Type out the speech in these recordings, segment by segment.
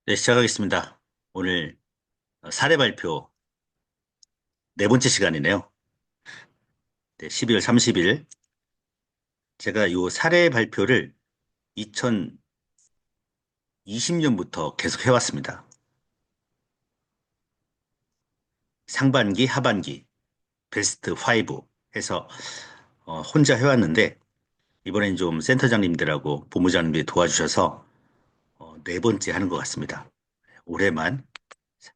네, 시작하겠습니다. 오늘 사례 발표 네 번째 시간이네요. 네, 12월 30일. 제가 이 사례 발표를 2020년부터 계속 해왔습니다. 상반기, 하반기, 베스트 5 해서 혼자 해왔는데, 이번엔 좀 센터장님들하고 본부장님들이 도와주셔서 네 번째 하는 것 같습니다. 올해만,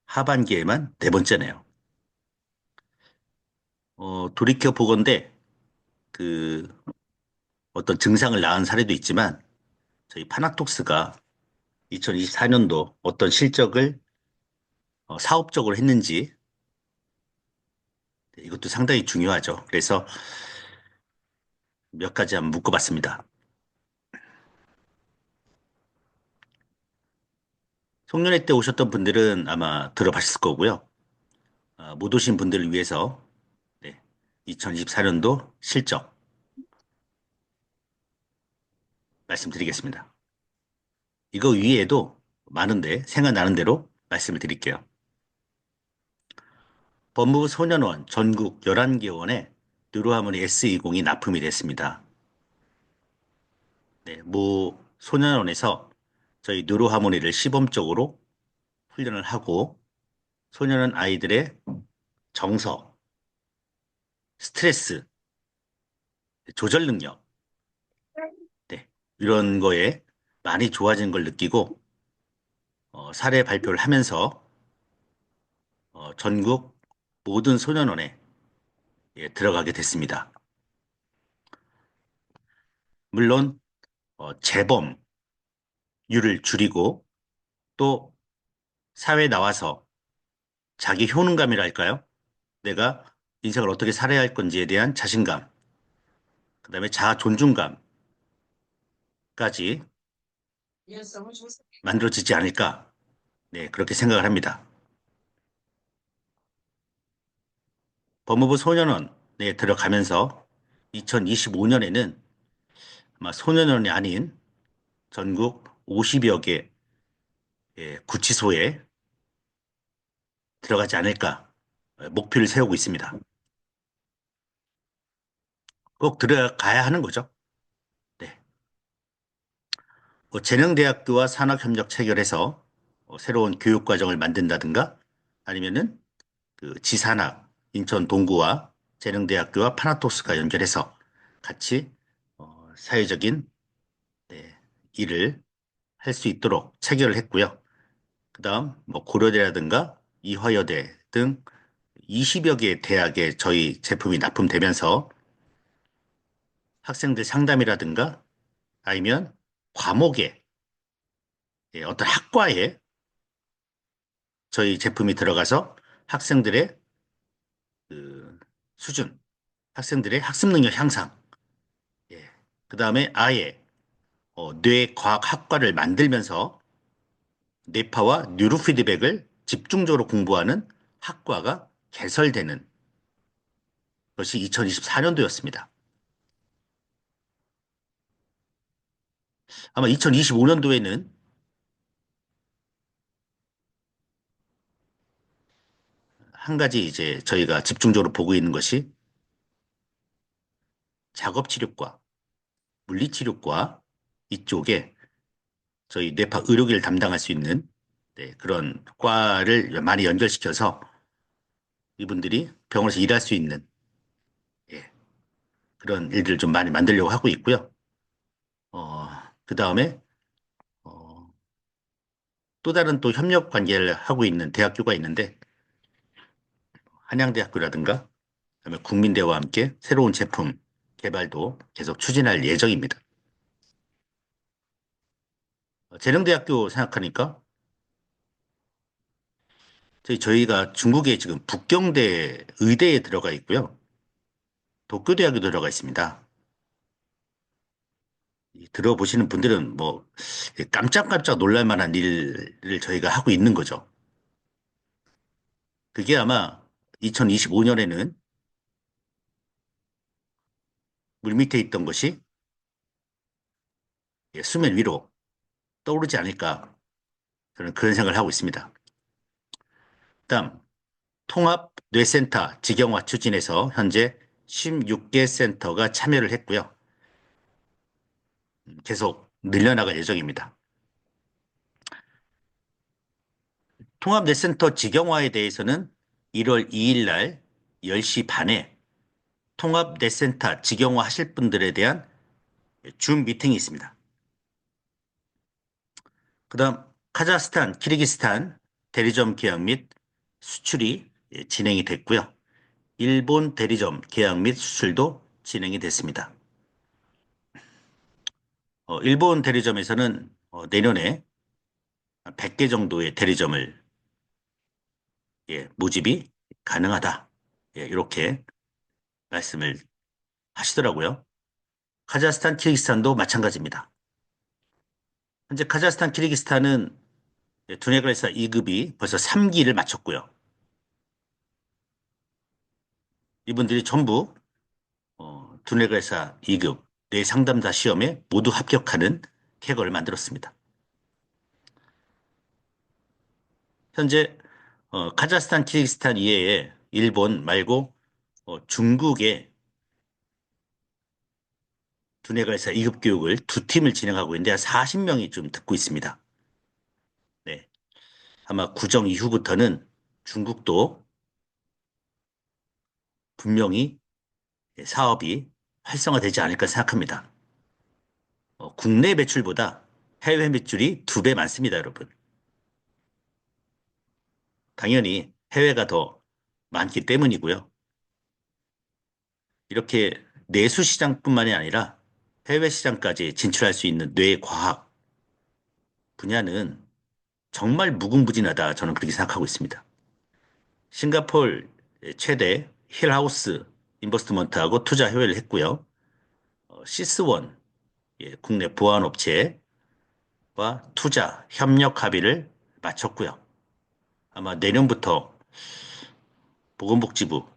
하반기에만 네 번째네요. 돌이켜 보건대 그 어떤 증상을 낳은 사례도 있지만, 저희 파나톡스가 2024년도 어떤 실적을 사업적으로 했는지 이것도 상당히 중요하죠. 그래서 몇 가지 한번 묶어봤습니다. 송년회 때 오셨던 분들은 아마 들어봤을 거고요. 못 오신 분들을 위해서 2024년도 실적 말씀드리겠습니다. 이거 위에도 많은데 생각나는 대로 말씀을 드릴게요. 법무부 소년원 전국 11개 원에 뉴로하모니 S20이 납품이 됐습니다. 네, 모 소년원에서 저희 뉴로하모니를 시범적으로 훈련을 하고 소년원 아이들의 정서, 스트레스, 조절 능력, 네, 이런 거에 많이 좋아진 걸 느끼고 사례 발표를 하면서 전국 모든 소년원에 들어가게 됐습니다. 물론 재범률을 줄이고 또 사회에 나와서 자기 효능감이랄까요? 내가 인생을 어떻게 살아야 할 건지에 대한 자신감, 그다음에 자아 존중감까지 만들어지지 않을까? 네, 그렇게 생각을 합니다. 법무부 소년원에 들어가면서 2025년에는 아마 소년원이 아닌 전국 50여 개 구치소에 들어가지 않을까 목표를 세우고 있습니다. 꼭 들어가야 하는 거죠. 네. 재능대학교와 산학협력 체결해서 새로운 교육과정을 만든다든가 아니면은 그 지산학 인천 동구와 재능대학교와 파나토스가 연결해서 같이 사회적인 네, 일을 할 수 있도록 체결을 했고요. 그다음 뭐 고려대라든가 이화여대 등 20여 개 대학에 저희 제품이 납품되면서 학생들 상담이라든가 아니면 과목에 어떤 학과에 저희 제품이 들어가서 학생들의 그 수준, 학생들의 학습 능력 향상, 예. 그다음에 아예 뇌과학학과를 만들면서 뇌파와 뉴로 피드백을 집중적으로 공부하는 학과가 개설되는 것이 2024년도였습니다. 아마 2025년도에는 한 가지 이제 저희가 집중적으로 보고 있는 것이 작업치료과, 물리치료과 이쪽에 저희 뇌파 의료기를 담당할 수 있는 네, 그런 과를 많이 연결시켜서 이분들이 병원에서 일할 수 있는 예, 그런 일들을 좀 많이 만들려고 하고 있고요. 어, 그 다음에 어, 또 다른 또 협력 관계를 하고 있는 대학교가 있는데 한양대학교라든가 그다음에 국민대와 함께 새로운 제품 개발도 계속 추진할 예정입니다. 재능대학교 생각하니까 저희가 중국에 지금 북경대 의대에 들어가 있고요. 도쿄대학에 들어가 있습니다. 들어보시는 분들은 뭐 깜짝깜짝 놀랄 만한 일을 저희가 하고 있는 거죠. 그게 아마 2025년에는 물밑에 있던 것이 수면 위로 떠오르지 않을까 저는 그런 생각을 하고 있습니다. 다음, 통합 뇌센터 직영화 추진에서 현재 16개 센터가 참여를 했고요. 계속 늘려나갈 예정입니다. 통합뇌센터 직영화에 대해서는 1월 2일 날 10시 반에 통합뇌센터 직영화 하실 분들에 대한 줌 미팅이 있습니다. 그 다음 카자흐스탄, 키르기스탄 대리점 계약 및 수출이 진행이 됐고요. 일본 대리점 계약 및 수출도 진행이 됐습니다. 일본 대리점에서는 내년에 100개 정도의 대리점을 모집이 가능하다. 이렇게 말씀을 하시더라고요. 카자흐스탄, 키르기스탄도 마찬가지입니다. 현재 카자흐스탄, 키르기스탄은 두뇌관리사 2급이 벌써 3기를 마쳤고요. 이분들이 전부 두뇌관리사 2급 뇌상담사 시험에 모두 합격하는 쾌거를 만들었습니다. 현재 카자흐스탄, 키르기스탄 이외에 일본 말고 중국의 두뇌관리사 2급 교육을 두 팀을 진행하고 있는데 한 40명이 좀 듣고 있습니다. 네. 아마 구정 이후부터는 중국도 분명히 사업이 활성화되지 않을까 생각합니다. 국내 매출보다 해외 매출이 2배 많습니다, 여러분. 당연히 해외가 더 많기 때문이고요. 이렇게 내수 시장뿐만이 아니라 해외 시장까지 진출할 수 있는 뇌과학 분야는 정말 무궁무진하다. 저는 그렇게 생각하고 있습니다. 싱가포르 최대 힐하우스 인버스트먼트하고 투자 협의를 했고요. 시스원 국내 보안업체와 투자 협력 합의를 마쳤고요. 아마 내년부터 보건복지부,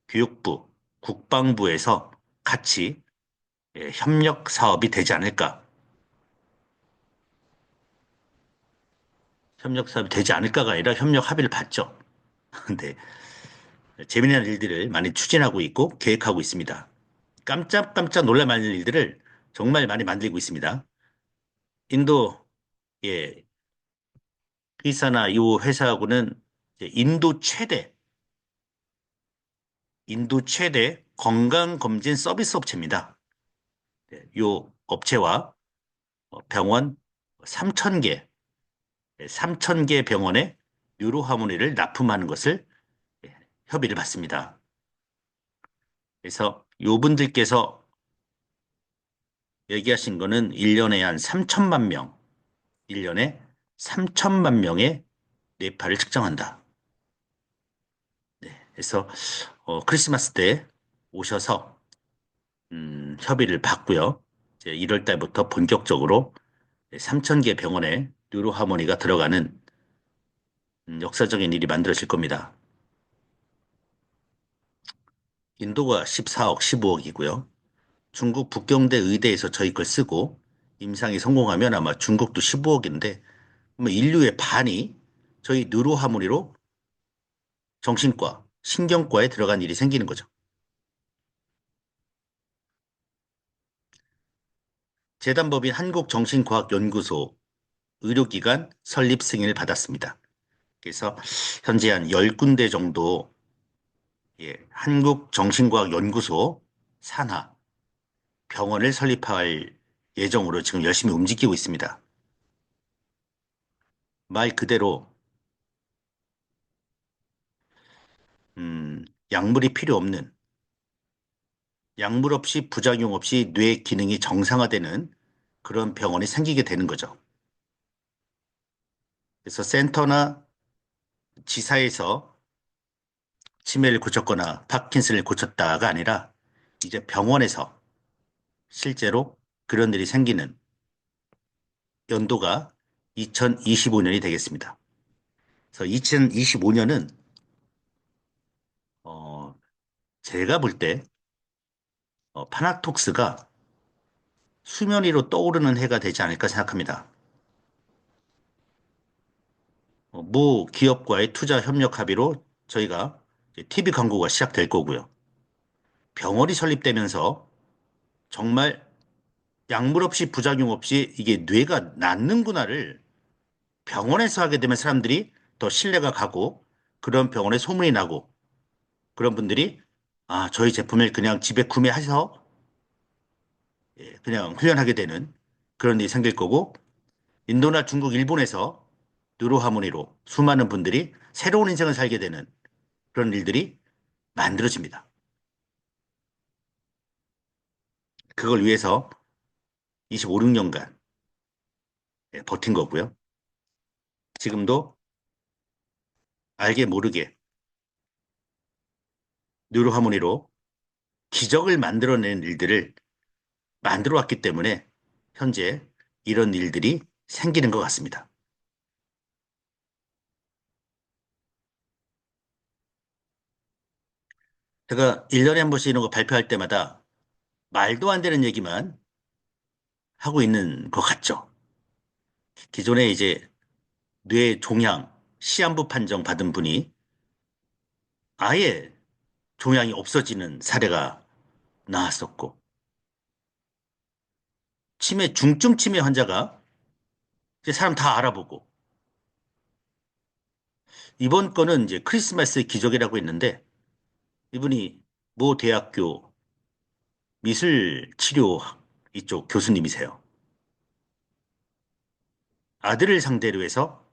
교육부, 국방부에서 같이 협력 사업이 되지 않을까. 협력 사업이 되지 않을까가 아니라 협력 합의를 봤죠. 근데 재미난 일들을 많이 추진하고 있고 계획하고 있습니다. 깜짝깜짝 놀랄 만한 일들을 정말 많이 만들고 있습니다. 인도, 예, 회사나 이 회사하고는 인도 최대 건강검진 서비스 업체입니다. 이 업체와 병원 3,000개, 3,000개 병원에 뉴로하모니를 납품하는 것을 협의를 받습니다. 그래서 요분들께서 얘기하신 거는 1년에 한 3천만 명, 1년에 3천만 명의 뇌파를 측정한다. 네, 그래서 크리스마스 때 오셔서 협의를 받고요. 이제 1월 달부터 본격적으로 3,000개 병원에 뉴로하모니가 들어가는 역사적인 일이 만들어질 겁니다. 인도가 14억, 15억이고요. 중국 북경대 의대에서 저희 걸 쓰고 임상이 성공하면 아마 중국도 15억인데 인류의 반이 저희 뉴로하모니로 정신과, 신경과에 들어간 일이 생기는 거죠. 재단법인 한국정신과학연구소 의료기관 설립 승인을 받았습니다. 그래서 현재 한 10군데 정도 한국정신과학연구소 산하 병원을 설립할 예정으로 지금 열심히 움직이고 있습니다. 말 그대로 약물이 필요 없는 약물 없이 부작용 없이 뇌 기능이 정상화되는 그런 병원이 생기게 되는 거죠. 그래서 센터나 지사에서 치매를 고쳤거나 파킨슨을 고쳤다가 아니라 이제 병원에서 실제로 그런 일이 생기는 연도가 2025년이 되겠습니다. 그래서 2025년은 제가 볼 때 파나톡스가 수면 위로 떠오르는 해가 되지 않을까 생각합니다. 모 기업과의 투자 협력 합의로 저희가 TV 광고가 시작될 거고요. 병원이 설립되면서 정말 약물 없이 부작용 없이 이게 뇌가 낫는구나를 병원에서 하게 되면 사람들이 더 신뢰가 가고 그런 병원에 소문이 나고 그런 분들이 아, 저희 제품을 그냥 집에 구매해서 그냥 훈련하게 되는 그런 일이 생길 거고 인도나 중국, 일본에서 뉴로하모니로 수많은 분들이 새로운 인생을 살게 되는 그런 일들이 만들어집니다. 그걸 위해서 25, 6년간 버틴 거고요. 지금도 알게 모르게 뉴로하모니로 기적을 만들어낸 일들을 만들어 왔기 때문에 현재 이런 일들이 생기는 것 같습니다. 제가 1년에 한 번씩 이런 거 발표할 때마다 말도 안 되는 얘기만 하고 있는 것 같죠. 기존에 이제 뇌 종양, 시한부 판정 받은 분이 아예 종양이 없어지는 사례가 나왔었고, 중증 치매 환자가 이제 사람 다 알아보고, 이번 건은 이제 크리스마스 기적이라고 했는데, 이분이 모 대학교 미술치료 이쪽 교수님이세요. 아들을 상대로 해서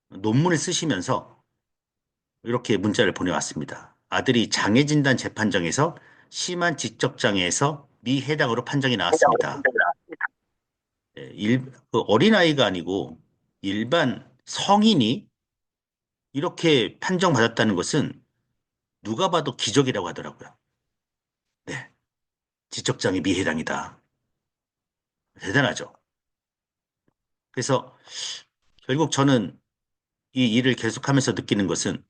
논문을 쓰시면서 이렇게 문자를 보내왔습니다. 아들이 장애진단 재판정에서 심한 지적장애에서 미해당으로 판정이 나왔습니다. 예, 그 어린아이가 아니고 일반 성인이 이렇게 판정받았다는 것은 누가 봐도 기적이라고 하더라고요. 네, 지적장애 미해당이다. 대단하죠. 그래서 결국 저는 이 일을 계속하면서 느끼는 것은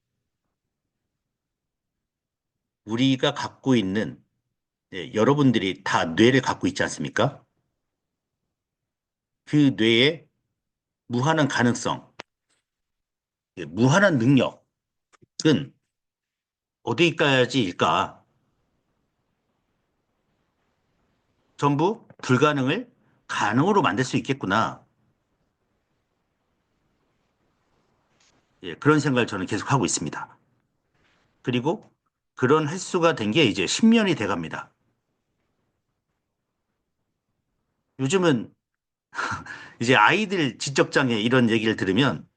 우리가 갖고 있는 여러분들이 다 뇌를 갖고 있지 않습니까? 그 뇌의 무한한 가능성, 무한한 능력은 어디까지일까? 전부 불가능을 가능으로 만들 수 있겠구나. 그런 생각을 저는 계속 하고 있습니다. 그리고 그런 횟수가 된 게 이제 10년이 돼 갑니다. 요즘은 이제 아이들 지적장애 이런 얘기를 들으면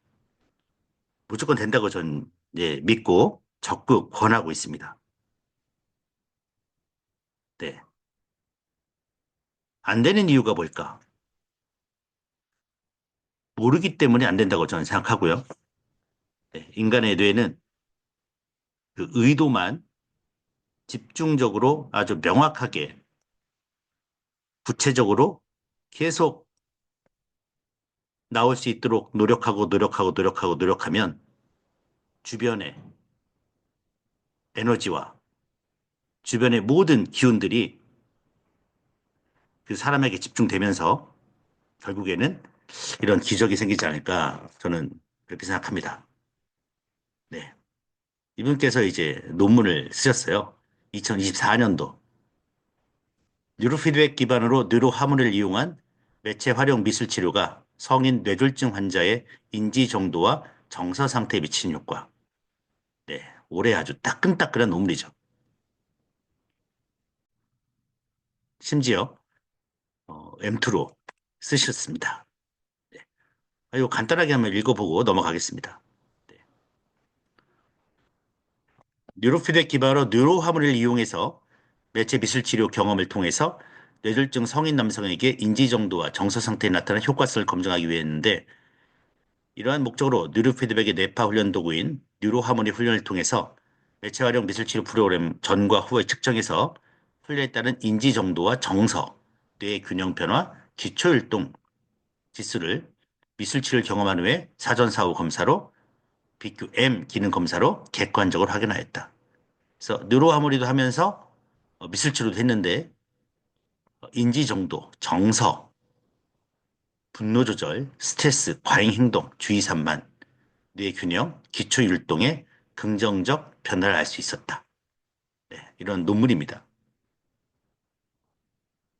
무조건 된다고 전 믿고 적극 권하고 있습니다. 네. 안 되는 이유가 뭘까? 모르기 때문에 안 된다고 저는 생각하고요. 네. 인간의 뇌는 그 의도만 집중적으로 아주 명확하게 구체적으로 계속 나올 수 있도록 노력하고 노력하고 노력하고 노력하면 주변의 에너지와 주변의 모든 기운들이 그 사람에게 집중되면서 결국에는 이런 기적이 생기지 않을까 저는 그렇게 생각합니다. 네. 이분께서 이제 논문을 쓰셨어요. 2024년도 뉴로피드백 기반으로 뉴로하모니를 이용한 매체 활용 미술 치료가 성인 뇌졸중 환자의 인지 정도와 정서 상태에 미치는 효과. 네. 올해 아주 따끈따끈한 논문이죠. 심지어 M2로 쓰셨습니다. 네. 이거 간단하게 한번 읽어보고 넘어가겠습니다. 네. 뉴로피드백 기반으로 뉴로하모니를 이용해서 매체 미술 치료 경험을 통해서 뇌졸중 성인 남성에게 인지 정도와 정서 상태에 나타난 효과성을 검증하기 위해 했는데 이러한 목적으로 뉴로피드백의 뇌파 훈련 도구인 뉴로하모니 훈련을 통해서 매체 활용 미술 치료 프로그램 전과 후에 측정해서 훈련에 따른 인지 정도와 정서, 뇌의 균형 변화, 기초율동 지수를 미술 치료를 경험한 후에 사전 사후 검사로 BQM 기능 검사로 객관적으로 확인하였다. 그래서 뉴로하모니도 하면서 미술 치료도 했는데 인지 정도, 정서, 분노 조절, 스트레스, 과잉 행동, 주의 산만 뇌 균형, 기초 율동의 긍정적 변화를 알 수 있었다. 네, 이런 논문입니다.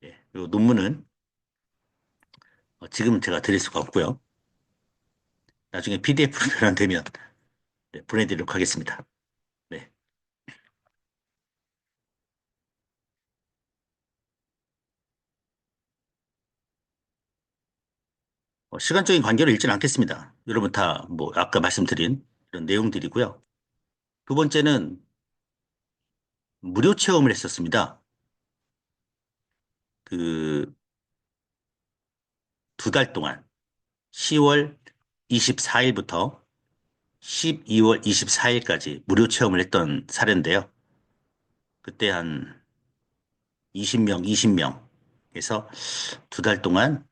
예, 이 논문은 지금 제가 드릴 수가 없고요. 나중에 PDF로 변환되면 네, 보내드리도록 하겠습니다. 네. 시간적인 관계로 읽지는 않겠습니다. 여러분 다 뭐 아까 말씀드린 이런 내용들이고요. 두 번째는 무료 체험을 했었습니다. 그 두 달 동안 10월 24일부터 12월 24일까지 무료 체험을 했던 사례인데요. 그때 한 20명, 20명에서 두 달 동안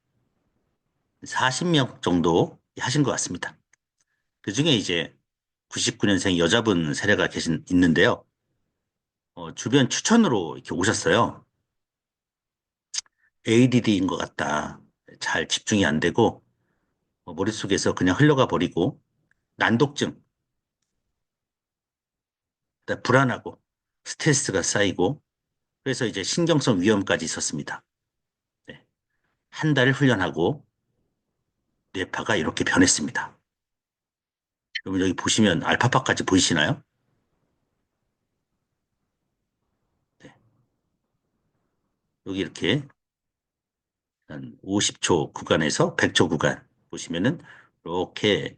40명 정도 하신 것 같습니다. 그 중에 이제 99년생 여자분 사례가 있는데요. 주변 추천으로 이렇게 오셨어요. ADD인 것 같다. 잘 집중이 안 되고, 머릿속에서 그냥 흘러가 버리고, 난독증, 그다음 불안하고, 스트레스가 쌓이고, 그래서 이제 신경성 위험까지 있었습니다. 네. 한 달 훈련하고, 뇌파가 이렇게 변했습니다. 여러분 여기 보시면 알파파까지 보이시나요? 네. 여기 이렇게 한 50초 구간에서 100초 구간 보시면은 이렇게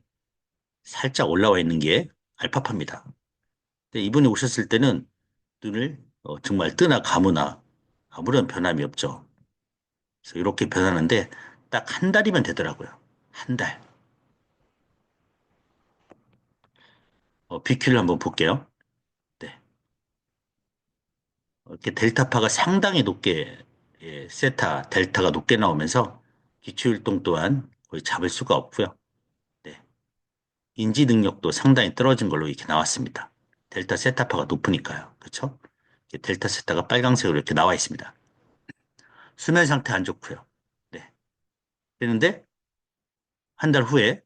살짝 올라와 있는 게 알파파입니다. 근데 이분이 오셨을 때는 눈을 정말 뜨나 감으나 아무런 변함이 없죠. 그래서 이렇게 변하는데 딱 한 달이면 되더라고요. 한 달. BQ를 한번 볼게요. 네. 이렇게 델타파가 상당히 높게, 예, 세타, 델타가 높게 나오면서 기초율동 또한 거의 잡을 수가 없고요. 네. 인지 능력도 상당히 떨어진 걸로 이렇게 나왔습니다. 델타 세타파가 높으니까요. 그렇죠? 델타 세타가 빨강색으로 이렇게 나와 있습니다. 수면 상태 안 좋고요. 네. 되는데 한 달 후에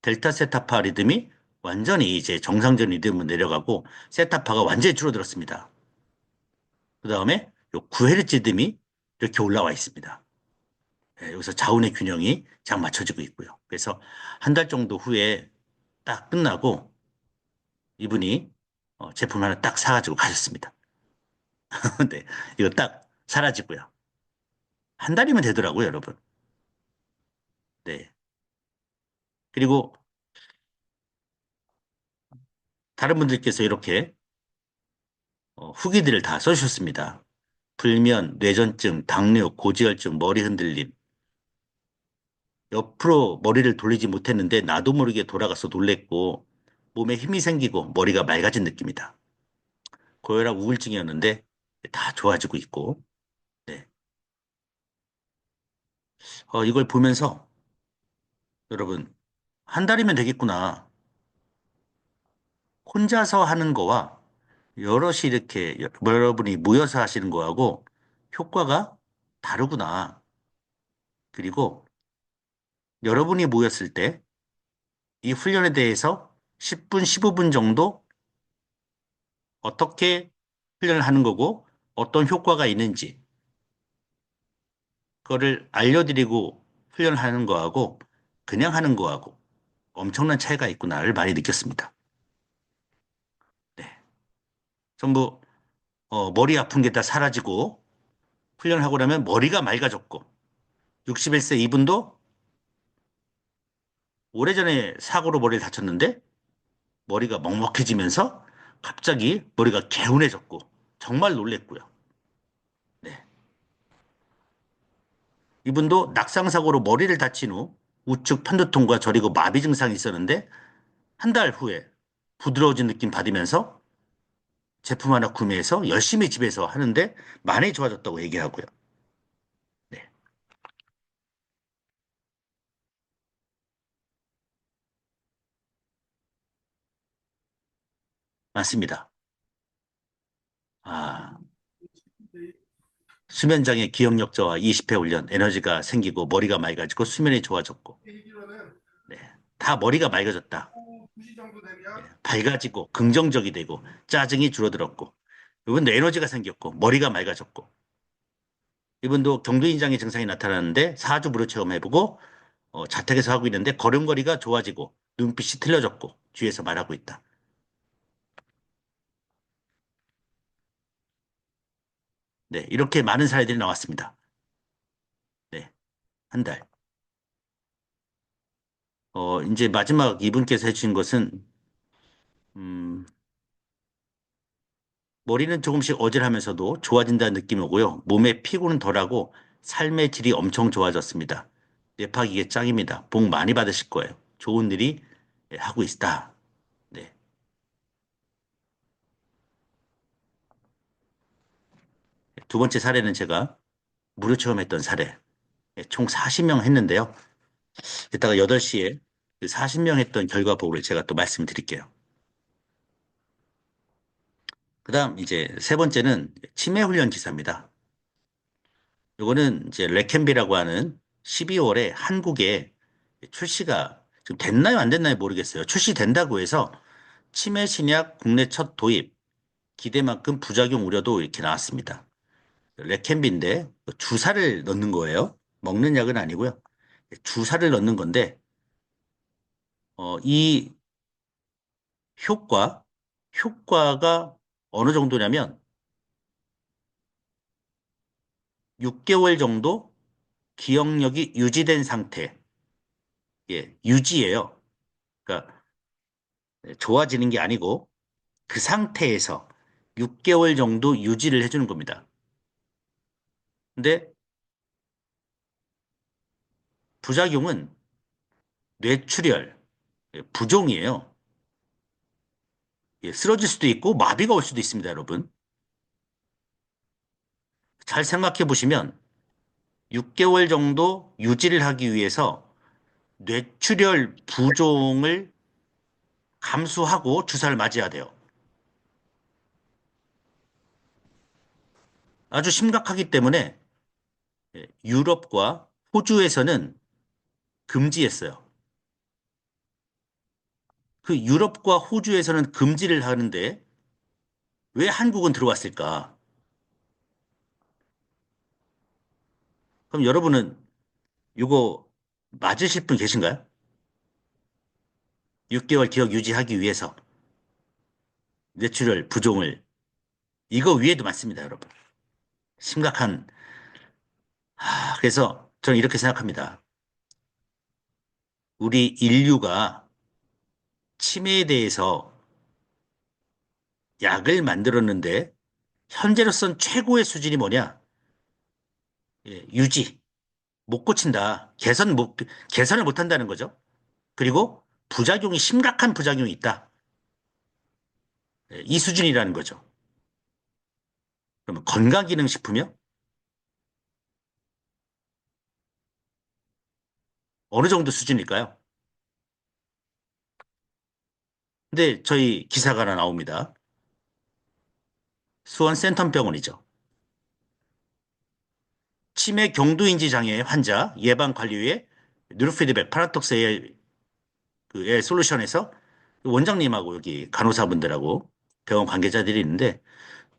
델타 세타파 리듬이 완전히 이제 정상적 리듬으로 내려가고 세타파가 완전히 줄어들었습니다. 그 다음에 요 9헤르츠 리듬이 이렇게 올라와 있습니다. 예, 여기서 자운의 균형이 잘 맞춰지고 있고요. 그래서 한 달 정도 후에 딱 끝나고 이분이 제품 하나 딱 사가지고 가셨습니다. 근데 이거 딱 사라지고요. 한 달이면 되더라고요, 여러분. 네. 그리고 다른 분들께서 이렇게 후기들을 다 써주셨습니다. 불면, 뇌전증, 당뇨, 고지혈증, 머리 흔들림. 옆으로 머리를 돌리지 못했는데 나도 모르게 돌아가서 놀랬고 몸에 힘이 생기고 머리가 맑아진 느낌이다. 고혈압 우울증이었는데 다 좋아지고 있고. 네. 이걸 보면서 여러분 한 달이면 되겠구나. 혼자서 하는 거와 여럿이 이렇게 여러분이 모여서 하시는 거하고 효과가 다르구나. 그리고 여러분이 모였을 때 이 훈련에 대해서 10분, 15분 정도 어떻게 훈련을 하는 거고 어떤 효과가 있는지 그거를 알려드리고 훈련하는 거하고 그냥 하는 거하고 엄청난 차이가 있구나를 많이 느꼈습니다. 네. 전부 머리 아픈 게 다 사라지고 훈련하고 나면 머리가 맑아졌고 61세 이분도 오래전에 사고로 머리를 다쳤는데 머리가 먹먹해지면서 갑자기 머리가 개운해졌고 정말 놀랬고요. 네. 이분도 낙상사고로 머리를 다친 후 우측 편두통과 저리고 마비 증상이 있었는데 한 달 후에 부드러워진 느낌 받으면서 제품 하나 구매해서 열심히 집에서 하는데 많이 좋아졌다고 얘기하고요. 네, 맞습니다. 아, 수면장애 기억력 저하 20회 훈련, 에너지가 생기고 머리가 맑아지고 수면이 좋아졌고, 네, 다 머리가 맑아졌다. 밝아지고 긍정적이 되고 짜증이 줄어들었고 이분도 에너지가 생겼고 머리가 맑아졌고 이분도 경두인장의 증상이 나타나는데 4주 무료 체험해보고 자택에서 하고 있는데 걸음걸이가 좋아지고 눈빛이 틀려졌고 뒤에서 말하고 있다. 네, 이렇게 많은 사례들이 나왔습니다. 네, 한 달. 이제 마지막 이분께서 해주신 것은 음, 머리는 조금씩 어질하면서도 좋아진다는 느낌이 오고요. 몸의 피곤은 덜하고 삶의 질이 엄청 좋아졌습니다. 뇌파 이게 짱입니다. 복 많이 받으실 거예요. 좋은 일이 하고 있다. 네. 두 번째 사례는 제가 무료 체험했던 사례. 총 40명 했는데요. 이따가 8시에 그 40명 했던 결과 보고를 제가 또 말씀드릴게요. 그 다음 이제 세 번째는 치매 훈련 기사입니다. 이거는 이제 레켄비라고 하는 12월에 한국에 출시가 좀 됐나요, 안 됐나요 모르겠어요. 출시된다고 해서 치매 신약 국내 첫 도입, 기대만큼 부작용 우려도 이렇게 나왔습니다. 레켄비인데 주사를 넣는 거예요. 먹는 약은 아니고요. 주사를 넣는 건데 이 효과, 효과가 어느 정도냐면 6개월 정도 기억력이 유지된 상태, 예, 유지예요. 그러니까 좋아지는 게 아니고 그 상태에서 6개월 정도 유지를 해주는 겁니다. 근데 부작용은 뇌출혈, 예, 부종이에요. 예, 쓰러질 수도 있고 마비가 올 수도 있습니다, 여러분. 잘 생각해 보시면 6개월 정도 유지를 하기 위해서 뇌출혈 부종을 감수하고 주사를 맞아야 돼요. 아주 심각하기 때문에 예, 유럽과 호주에서는 금지했어요. 그 유럽과 호주에서는 금지를 하는데 왜 한국은 들어왔을까? 그럼 여러분은 이거 맞으실 분 계신가요? 6개월 기억 유지하기 위해서 뇌출혈 부종을 이거 위에도 많습니다, 여러분. 심각한 그래서 저는 이렇게 생각합니다. 우리 인류가 치매에 대해서 약을 만들었는데 현재로선 최고의 수준이 뭐냐? 예, 유지. 못 고친다. 개선을 못 한다는 거죠. 그리고 부작용이 심각한 부작용이 있다. 예, 이 수준이라는 거죠. 그러면 건강기능식품이요? 어느 정도 수준일까요? 근데 저희 기사가 하나 나옵니다. 수원 센텀병원이죠. 치매 경두인지 장애 환자 예방 관리 위해 뉴로피드백 파라톡스의 그의 솔루션에서 원장님하고 여기 간호사분들하고 병원 관계자들이 있는데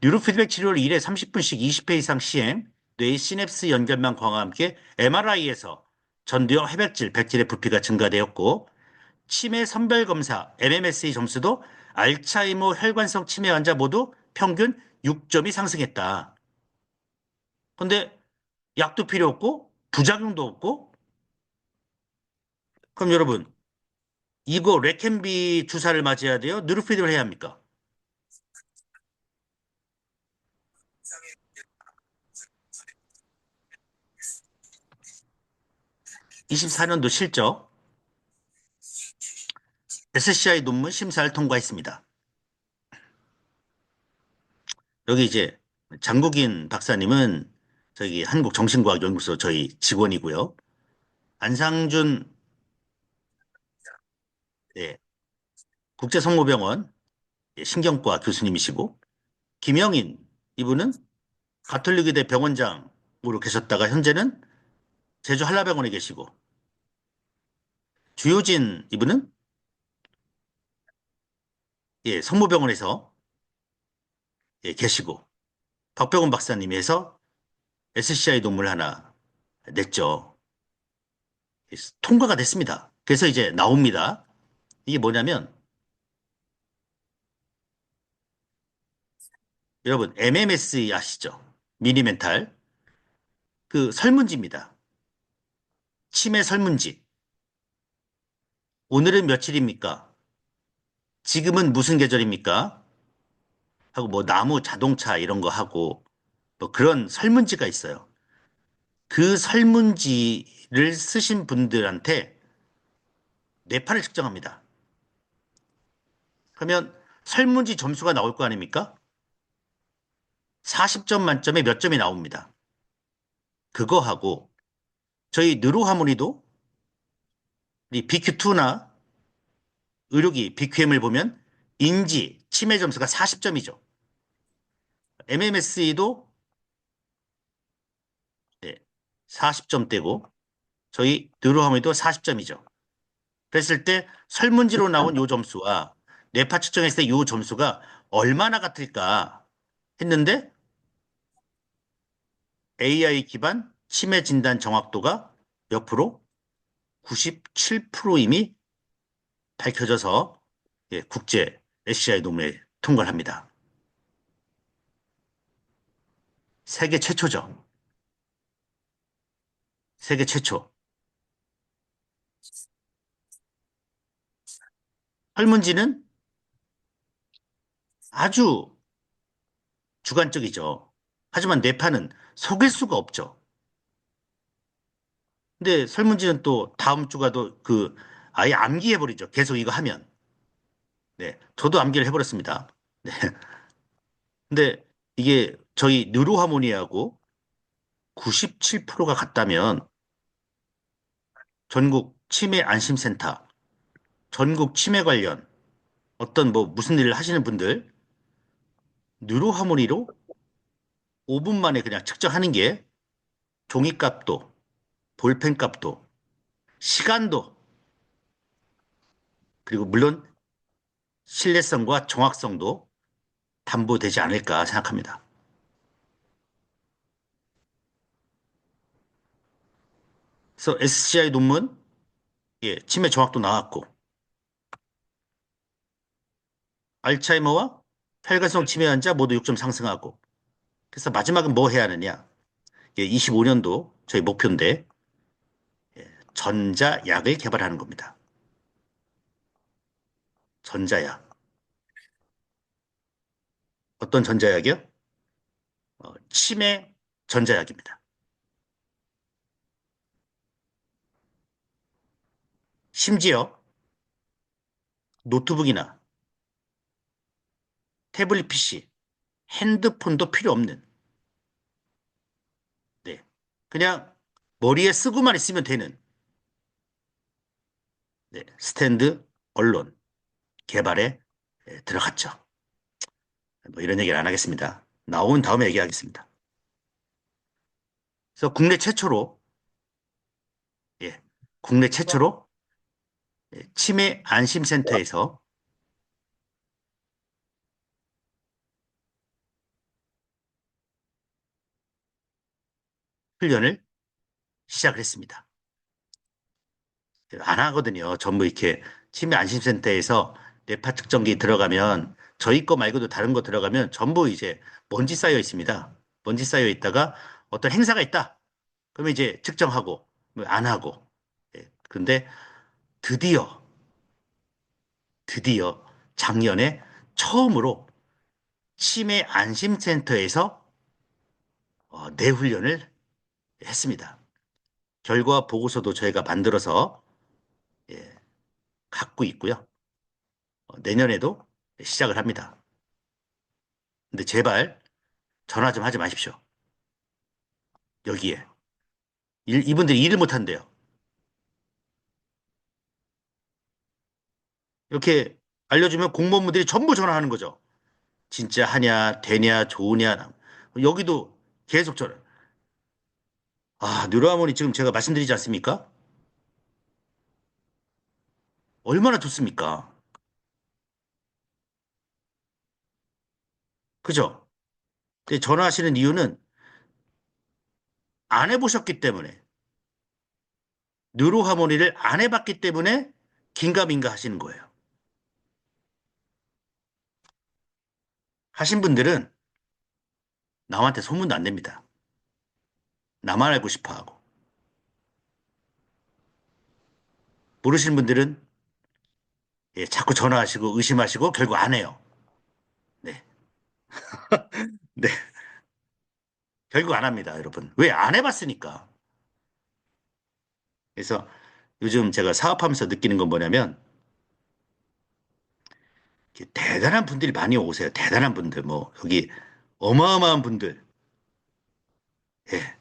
뉴로피드백 치료를 1회 30분씩 20회 이상 시행, 뇌의 시냅스 연결망 강화와 함께 MRI에서 전두엽 회백질, 백질의 부피가 증가되었고 치매 선별 검사 MMS의 점수도 알츠하이머 혈관성 치매 환자 모두 평균 6점이 상승했다. 근데 약도 필요 없고 부작용도 없고 그럼 여러분 이거 레켄비 주사를 맞아야 돼요? 누르피드를 해야 합니까? 24년도 실적 SCI 논문 심사를 통과했습니다. 여기 이제 장국인 박사님은 저기 한국정신과학연구소 저희 직원이고요. 안상준 예, 국제성모병원 예, 신경과 교수님이시고 김영인 이분은 가톨릭의대 병원장으로 계셨다가 현재는 제주 한라병원에 계시고 주효진 이분은 예, 성모병원에서 예, 계시고 박병원 박사님이 해서 SCI 논문을 하나 냈죠. 통과가 됐습니다. 그래서 이제 나옵니다. 이게 뭐냐면 여러분 MMS 아시죠? 미니멘탈 그 설문지입니다. 치매 설문지. 오늘은 며칠입니까? 지금은 무슨 계절입니까? 하고 뭐 나무 자동차 이런 거 하고 뭐 그런 설문지가 있어요. 그 설문지를 쓰신 분들한테 뇌파를 측정합니다. 그러면 설문지 점수가 나올 거 아닙니까? 40점 만점에 몇 점이 나옵니다. 그거하고 저희 느로하모니도 이 BQ2나 의료기 BQM을 보면 인지, 치매 점수가 40점이죠. MMSE도 40점대고 저희 느로하모니도 40점이죠. 그랬을 때 설문지로 나온 요 점수와 뇌파 측정했을 때 요 점수가 얼마나 같을까 했는데 AI 기반 치매 진단 정확도가 몇 프로? 97% 이미 밝혀져서 예, 국제 SCI 논문에 통과를 합니다. 세계 최초죠. 세계 최초. 설문지는 아주 주관적이죠. 하지만 뇌파는 속일 수가 없죠. 근데 설문지는 또 다음 주가 또 그 아예 암기해버리죠. 계속 이거 하면. 네. 저도 암기를 해버렸습니다. 네. 근데 이게 저희 뉴로하모니하고 97%가 같다면 전국 치매 안심센터, 전국 치매 관련 어떤 뭐 무슨 일을 하시는 분들 뉴로하모니로 5분 만에 그냥 측정하는 게 종이값도 볼펜값도 시간도 그리고 물론 신뢰성과 정확성도 담보되지 않을까 생각합니다. 그래서 SCI 논문 예, 치매 정확도 나왔고 알츠하이머와 혈관성 치매 환자 모두 6점 상승하고 그래서 마지막은 뭐 해야 하느냐? 예, 25년도 저희 목표인데 전자약을 개발하는 겁니다. 전자약. 어떤 전자약이요? 치매 전자약입니다. 심지어 노트북이나 태블릿 PC, 핸드폰도 필요 없는 네. 그냥 머리에 쓰고만 있으면 되는 네. 스탠드 언론 개발에 들어갔죠. 뭐 이런 얘기를 안 하겠습니다. 나온 다음에 얘기하겠습니다. 그래서 국내 최초로 예, 국내 최초로 치매 안심센터에서 훈련을 시작을 했습니다. 안 하거든요. 전부 이렇게 치매 안심센터에서 뇌파 측정기 들어가면 저희 거 말고도 다른 거 들어가면 전부 이제 먼지 쌓여 있습니다. 먼지 쌓여 있다가 어떤 행사가 있다. 그러면 이제 측정하고 안 하고. 예. 근데 드디어 드디어 작년에 처음으로 치매 안심센터에서 뇌훈련을 했습니다. 결과 보고서도 저희가 만들어서 예, 갖고 있고요. 내년에도 시작을 합니다. 근데 제발 전화 좀 하지 마십시오. 여기에. 이분들이 일을 못한대요. 이렇게 알려주면 공무원분들이 전부 전화하는 거죠. 진짜 하냐, 되냐, 좋으냐. 여기도 계속 전화. 아, 뉴로하모니 지금 제가 말씀드리지 않습니까? 얼마나 좋습니까? 그죠? 근데 전화하시는 이유는 안 해보셨기 때문에, 뉴로하모니를 안 해봤기 때문에 긴가민가 하시는 거예요. 하신 분들은 남한테 소문도 안 냅니다. 나만 알고 싶어 하고. 모르시는 분들은 예, 자꾸 전화하시고 의심하시고 결국 안 해요. 네. 네. 결국 안 합니다, 여러분. 왜 안 해봤으니까. 그래서 요즘 제가 사업하면서 느끼는 건 뭐냐면 이렇게 대단한 분들이 많이 오세요. 대단한 분들. 뭐 여기 어마어마한 분들. 예.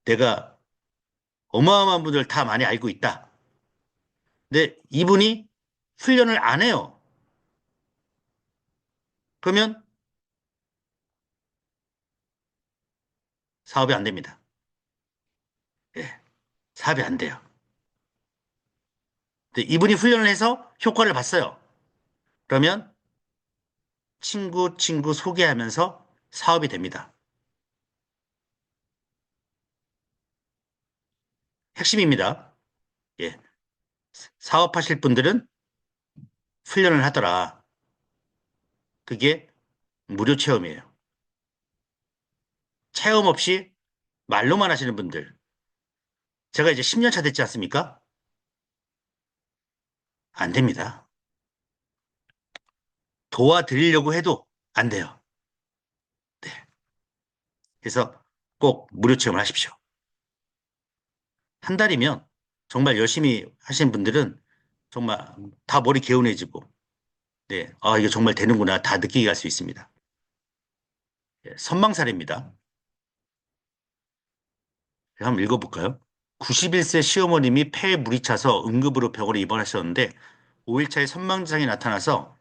내가 어마어마한 분들 다 많이 알고 있다. 근데 이분이 훈련을 안 해요. 그러면 사업이 안 됩니다. 예. 사업이 안 돼요. 근데 이분이 훈련을 해서 효과를 봤어요. 그러면 친구 소개하면서 사업이 됩니다. 핵심입니다. 예. 사업하실 분들은 훈련을 하더라. 그게 무료 체험이에요. 체험 없이 말로만 하시는 분들. 제가 이제 10년 차 됐지 않습니까? 안 됩니다. 도와드리려고 해도 안 돼요. 네. 그래서 꼭 무료 체험을 하십시오. 한 달이면 정말 열심히 하시는 분들은 정말 다 머리 개운해지고, 네. 아, 이게 정말 되는구나. 다 느끼게 할 수 있습니다. 예, 선망사례입니다. 한번 읽어볼까요? 91세 시어머님이 폐에 물이 차서 응급으로 병원에 입원하셨는데 5일차에 선망증상이 나타나서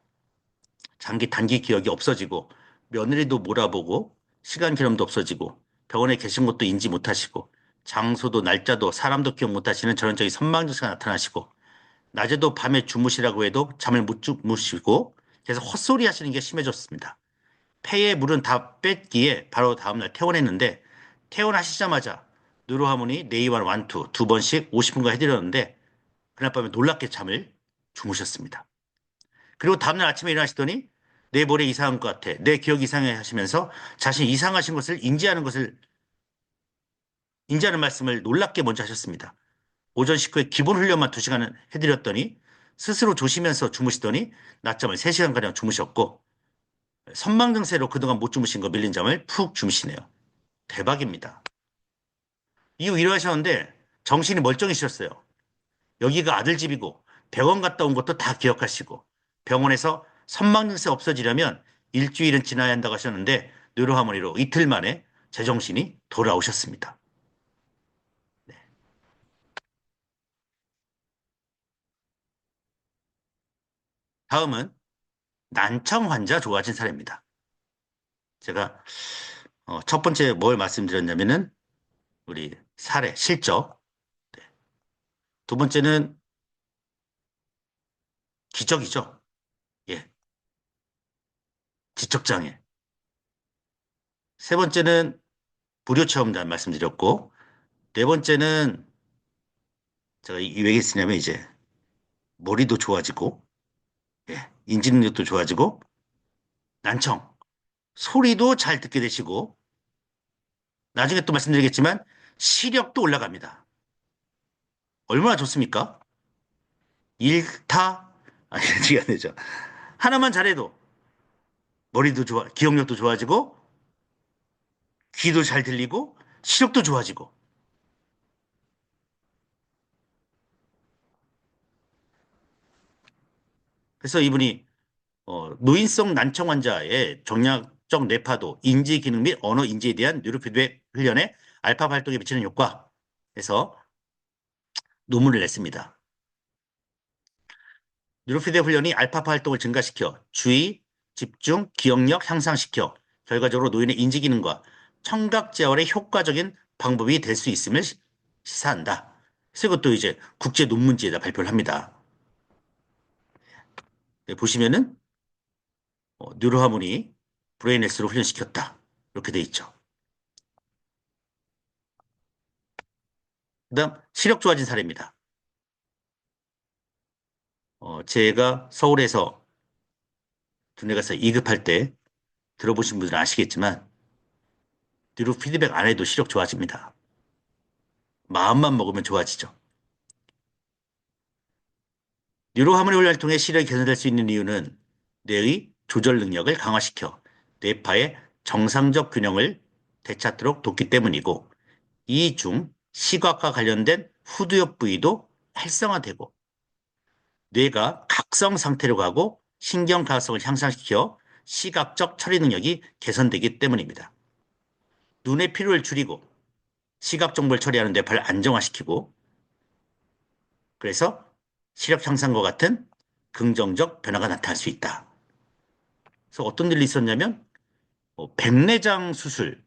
장기 단기 기억이 없어지고 며느리도 몰아보고 시간 개념도 없어지고 병원에 계신 것도 인지 못하시고 장소도 날짜도 사람도 기억 못하시는 전형적인 선망증세가 나타나시고 낮에도 밤에 주무시라고 해도 잠을 못 주무시고 계속 헛소리 하시는 게 심해졌습니다. 폐에 물은 다 뺐기에 바로 다음날 퇴원했는데 퇴원하시자마자 누로하모니 네이원 완투 두 번씩 50분간 해드렸는데 그날 밤에 놀랍게 잠을 주무셨습니다. 그리고 다음날 아침에 일어나시더니 내 머리 이상한 것 같아. 내 기억이 이상해 하시면서 자신이 이상하신 것을 인지하는 말씀을 놀랍게 먼저 하셨습니다. 오전 식후에 기본 훈련만 2시간을 해드렸더니 스스로 조시면서 주무시더니 낮잠을 3시간가량 주무셨고 선망증세로 그동안 못 주무신 거 밀린 잠을 푹 주무시네요. 대박입니다. 이후 일어나셨는데 정신이 멀쩡해지셨어요. 여기가 아들 집이고 병원 갔다 온 것도 다 기억하시고 병원에서 선망증세 없어지려면 일주일은 지나야 한다고 하셨는데 뉴로하모니로 이틀 만에 제정신이 돌아오셨습니다. 네. 다음은 난청 환자 좋아진 사례입니다. 제가 첫 번째 뭘 말씀드렸냐면은 우리 사례, 실적. 두 번째는 기적이죠. 예, 지적장애. 세 번째는 무료 체험단 말씀드렸고, 네 번째는 제가 왜 했으냐면 이제 머리도 좋아지고, 예, 인지 능력도 좋아지고, 난청, 소리도 잘 듣게 되시고, 나중에 또 말씀드리겠지만 시력도 올라갑니다. 얼마나 좋습니까? 일타, 아니, 이게 안 되죠. 하나만 잘해도 머리도 좋아, 기억력도 좋아지고, 귀도 잘 들리고, 시력도 좋아지고. 그래서 이분이 노인성 난청 환자의 정략적 뇌파도, 인지 기능 및 언어 인지에 대한 뉴로 피드백 훈련에 알파 활동에 미치는 효과에서 논문을 냈습니다. 뉴로 피드백 훈련이 알파파 활동을 증가시켜 주의, 집중, 기억력 향상시켜 결과적으로 노인의 인지 기능과 청각 재활에 효과적인 방법이 될 수 있음을 시사한다. 그래서 이것도 이제 국제 논문지에다 발표를 합니다. 네, 보시면은 뉴로하모니 브레인헬스로 훈련시켰다. 이렇게 돼 있죠. 그다음 시력 좋아진 사례입니다. 제가 서울에서 군대 가서 2급할 때 들어보신 분들은 아시겠지만 뉴로 피드백 안 해도 시력 좋아집니다. 마음만 먹으면 좋아지죠. 뉴로하모니 훈련을 통해 시력이 개선될 수 있는 이유는 뇌의 조절 능력을 강화시켜 뇌파의 정상적 균형을 되찾도록 돕기 때문이고 이 중 시각과 관련된 후두엽 부위도 활성화되고 뇌가 각성 상태로 가고 신경가성을 향상시켜 시각적 처리 능력이 개선되기 때문입니다. 눈의 피로를 줄이고 시각 정보를 처리하는 뇌파를 안정화시키고 그래서 시력 향상과 같은 긍정적 변화가 나타날 수 있다. 그래서 어떤 일이 있었냐면 백내장 수술,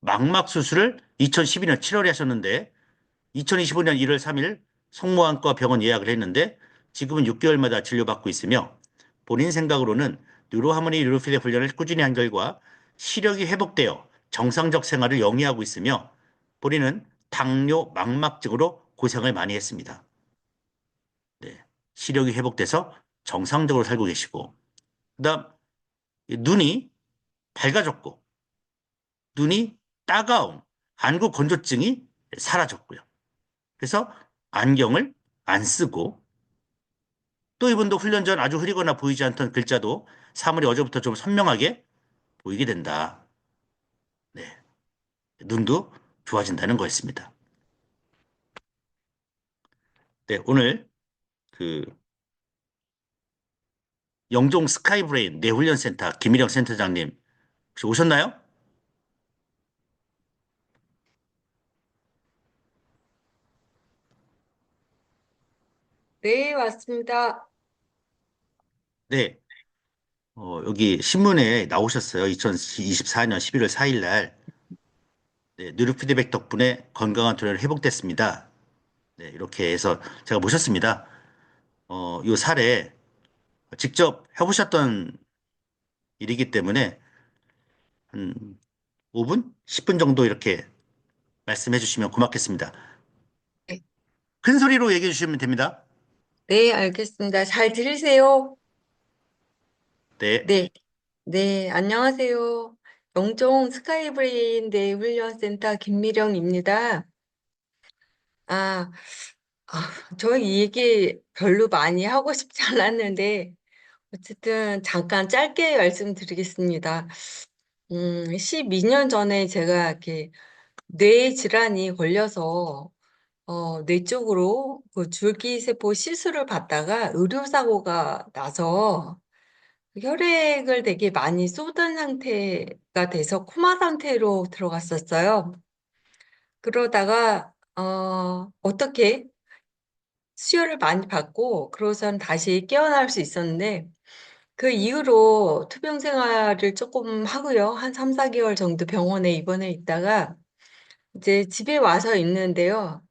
망막 수술을 2012년 7월에 하셨는데 2025년 1월 3일 성모안과 병원 예약을 했는데 지금은 6개월마다 진료받고 있으며 본인 생각으로는 뉴로하모니 뉴로피드 훈련을 꾸준히 한 결과 시력이 회복되어 정상적 생활을 영위하고 있으며 본인은 당뇨 망막증으로 고생을 많이 했습니다. 네. 시력이 회복돼서 정상적으로 살고 계시고 그다음 눈이 밝아졌고 눈이 따가움, 안구 건조증이 사라졌고요. 그래서 안경을 안 쓰고 또 이분도 훈련 전 아주 흐리거나 보이지 않던 글자도 사물이 어제부터 좀 선명하게 보이게 된다. 네. 눈도 좋아진다는 거였습니다. 네, 오늘 그 영종 스카이브레인 뇌훈련센터 김일영 센터장님 혹시 오셨나요? 네, 왔습니다. 네. 여기 신문에 나오셨어요. 2024년 11월 4일 날. 네, 뉴로 피드백 덕분에 건강한 도련이 회복됐습니다. 네, 이렇게 해서 제가 모셨습니다. 이 사례 직접 해보셨던 일이기 때문에 한 5분? 10분 정도 이렇게 말씀해 주시면 고맙겠습니다. 네, 큰 소리로 얘기해 주시면 됩니다. 네, 알겠습니다. 잘 들으세요? 네, 네, 네, 안녕하세요. 영종 스카이브레인 뇌훈련센터 김미령입니다. 아, 저 이 얘기 별로 많이 하고 싶지 않았는데, 어쨌든 잠깐 짧게 말씀드리겠습니다. 12년 전에 제가 이렇게 뇌 질환이 걸려서 뇌 쪽으로 그 줄기세포 시술을 받다가 의료사고가 나서 혈액을 되게 많이 쏟은 상태가 돼서 코마 상태로 들어갔었어요. 그러다가, 어떻게 수혈을 많이 받고, 그러고선 다시 깨어날 수 있었는데, 그 이후로 투병 생활을 조금 하고요. 한 3, 4개월 정도 병원에 입원해 있다가, 이제 집에 와서 있는데요.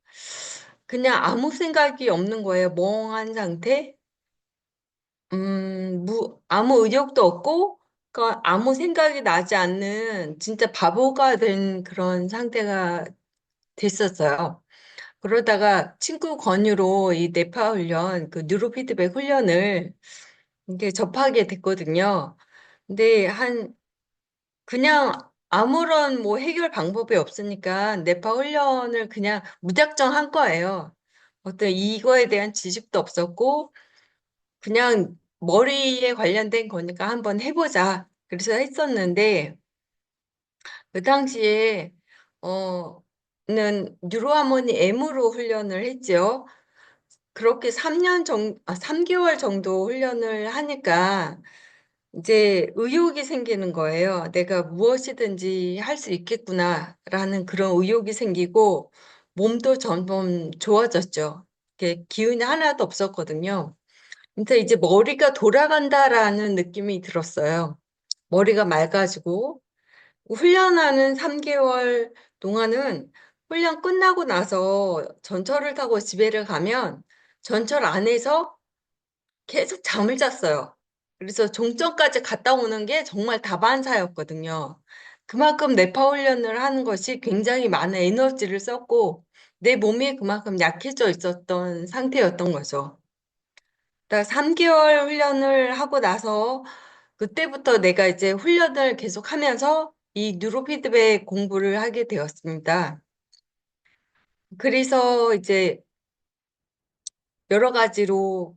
그냥 아무 생각이 없는 거예요. 멍한 상태? 아무 의욕도 없고, 그 아무 생각이 나지 않는 진짜 바보가 된 그런 상태가 됐었어요. 그러다가 친구 권유로 이 뇌파 훈련, 그 뉴로피드백 훈련을 이렇게 접하게 됐거든요. 근데 그냥 아무런 뭐 해결 방법이 없으니까 뇌파 훈련을 그냥 무작정 한 거예요. 어떤 이거에 대한 지식도 없었고, 그냥 머리에 관련된 거니까 한번 해보자. 그래서 했었는데, 그 당시에, 는 뉴로하모니 M으로 훈련을 했죠. 그렇게 3개월 정도 훈련을 하니까 이제 의욕이 생기는 거예요. 내가 무엇이든지 할 수 있겠구나라는 그런 의욕이 생기고 몸도 점점 좋아졌죠. 이렇게 기운이 하나도 없었거든요. 근데 이제 머리가 돌아간다라는 느낌이 들었어요. 머리가 맑아지고 훈련하는 3개월 동안은 훈련 끝나고 나서 전철을 타고 집에를 가면 전철 안에서 계속 잠을 잤어요. 그래서 종점까지 갔다 오는 게 정말 다반사였거든요. 그만큼 뇌파 훈련을 하는 것이 굉장히 많은 에너지를 썼고 내 몸이 그만큼 약해져 있었던 상태였던 거죠. 3개월 훈련을 하고 나서 그때부터 내가 이제 훈련을 계속하면서 이 뉴로피드백 공부를 하게 되었습니다. 그래서 이제 여러 가지로